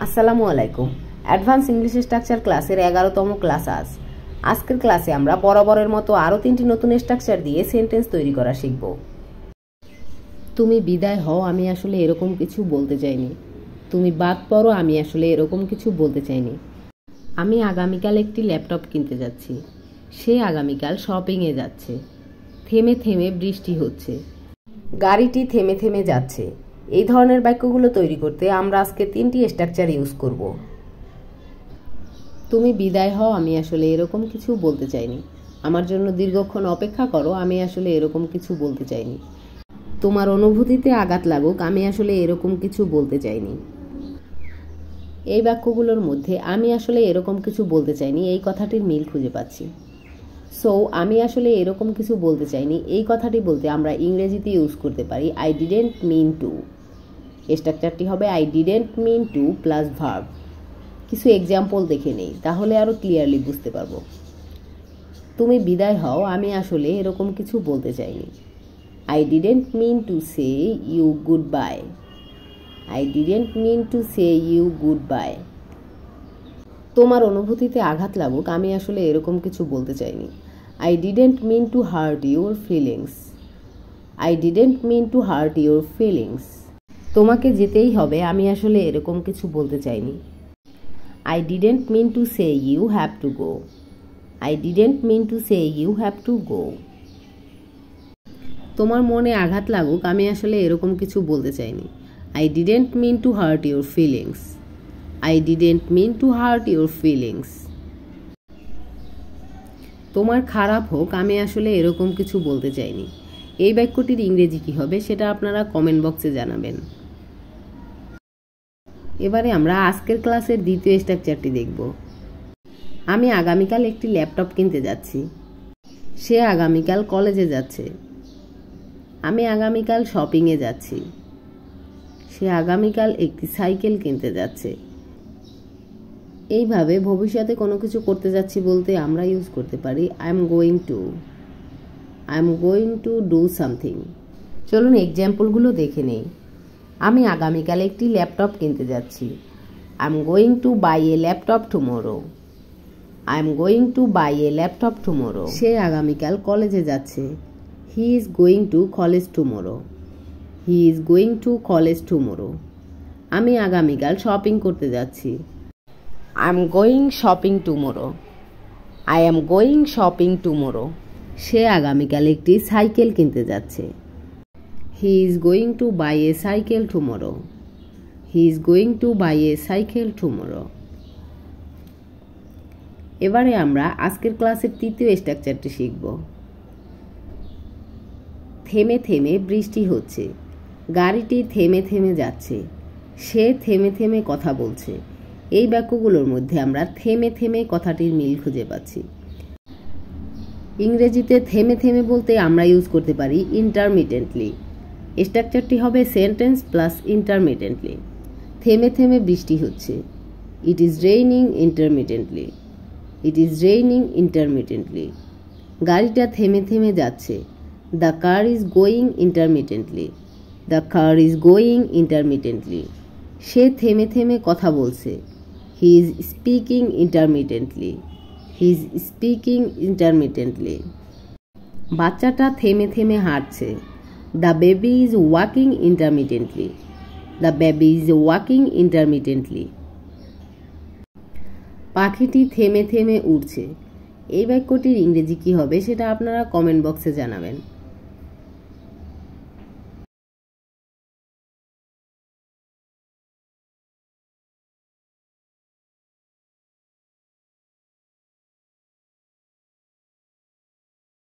আসসালামু আলাইকুম। Advance English structure ক্লাসের 11তম ক্লাস আজ। আজকের ক্লাসে আমরা বরাবরের মতো আরও 3টি নতুন স্ট্রাকচার দিয়ে সেন্টেন্স তৈরি করা শিখব। তুমি বিদায় হও, আমি আসলে এরকম কিছু বলতে চাইনি। তুমি বাদ পড়ো, আমি আসলে এরকম কিছু বলতে চাইনি। আমি আগামীকাল একটি ল্যাপটপ কিনতে যাচ্ছি। সে আগামীকাল শপিংয়ে যাচ্ছে। থেমে থেমে বৃষ্টি হচ্ছে। গাড়িটি থেমে থেমে যাচ্ছে। এই ধরনের বাক্যগুলো তৈরি করতে আমরা আজকে 3টি স্ট্রাকচার ইউজ করব। তুমি বিদায় হও, আমি আসলে এরকম কিছু বলতে চাইনি। আমার জন্য দীর্ঘক্ষণ অপেক্ষা করো, আমি আসলে এরকম কিছু বলতে চাইনি। তোমার অনুভূতিতে আঘাত লাগুক, আমি আসলে এরকম কিছু বলতে চাইনি। এই বাক্যগুলোর মধ্যে আমি আসলে এরকম কিছু বলতে চাইনি এই কথাটির মিল খুঁজে পাচ্ছি। সো আমি আসলে এরকম কিছু বলতে চাইনি এই কথাটি বলতে আমরা ইংরেজিতে ইউজ করতে পারি আই ডিডেন্ট মিন টু। স্ট্রাকচারটি হবে I didn't mean to plus verb. কিছু এক্সাম্পল দেখে নেই, তাহলে আরও ক্লিয়ারলি বুঝতে পারবো। তুমি বিদায় হও, আমি আসলে এরকম কিছু বলতে চাইনি। I didn't mean to say you goodbye. I didn't mean to say you goodbye. তোমার অনুভূতিতে আঘাত লাগুক, আমি আসলে এরকম কিছু বলতে চাইনি। I didn't mean to hurt your feelings. I didn't mean to hurt your feelings. তোমাকে যেতেই হবে, আমি আসলে এরকম কিছু বলতে চাইনি। I didn't mean to say you have to go. I didn't mean to say you have to go. তোমার মনে আঘাত লাগুক, আমি আসলে এরকম কিছু বলতে চাইনি। I didn't mean to hurt your feelings. I didn't mean to hurt your feelings. তোমার খারাপ হোক, আমি আসলে এরকম কিছু বলতে চাইনি। এই বাক্যটির ইংরেজি কী হবে সেটা আপনারা কমেন্ট বক্সে জানাবেন। এবারে আমরা আজকের ক্লাসের দ্বিতীয় স্ট্রাকচারটি দেখব। আমি আগামীকাল একটি ল্যাপটপ কিনতে যাচ্ছি। সে আগামীকাল কলেজে যাচ্ছে। আমি আগামীকাল শপিংয়ে যাচ্ছি। সে আগামীকাল একটি সাইকেল কিনতে যাচ্ছে। এইভাবে ভবিষ্যতে কোনো কিছু করতে যাচ্ছি বলতে আমরা ইউজ করতে পারি I am going two. I am going to do something. চলুন এক্সাম্পলগুলো দেখে নেই। আমি আগামীকাল একটি ল্যাপটপ কিনতে যাচ্ছি। I am going to buy a laptop tomorrow. I am going to buy a laptop tomorrow. সে আগামীকাল কলেজে যাচ্ছে। He is going to college tomorrow. He is going to college tomorrow. আমি আগামীকাল শপিং করতে যাচ্ছি। I am going shopping tomorrow. I am going shopping tomorrow. সে আগামীকাল একটি সাইকেল কিনতে যাচ্ছে। He is going to buy a cycle tomorrow. He is going to buy a cycle tomorrow. এবারে আমরা আজকের ক্লাসের তৃতীয় স্ট্রাকচারটি শিখব। থেমে থেমে বৃষ্টি হচ্ছে। গাড়িটি থেমে থেমে যাচ্ছে। সে থেমে থেমে কথা বলছে। এই বাক্যগুলোর মধ্যে আমরা থেমে থেমে কথাটির মিল খুঁজে পাচ্ছি। ইংরেজিতে থেমে থেমে বলতে আমরা ইউজ করতে পারি ইন্টারমিটেন্টলি। স্ট্রাকচারটি হবে সেন্টেন্স প্লাস ইন্টারমিটেন্টলি। থেমে থেমে বৃষ্টি হচ্ছে। It is raining intermittently. It is raining intermittently. গাড়িটা থেমে থেমে যাচ্ছে। The car is going intermittently. The car is going intermittently. সে থেমে থেমে কথা বলছে। He is speaking intermittently. He is speaking intermittently. বাচ্চাটা থেমে থেমে হাঁটছে। The baby is walking intermittently. The baby is walking intermittently. পাখিটি থেমে থেমে উড়ছে। এই বাক্যটির ইংরেজি কী হবে সেটা আপনারা কমেন্ট বক্সে জানাবেন।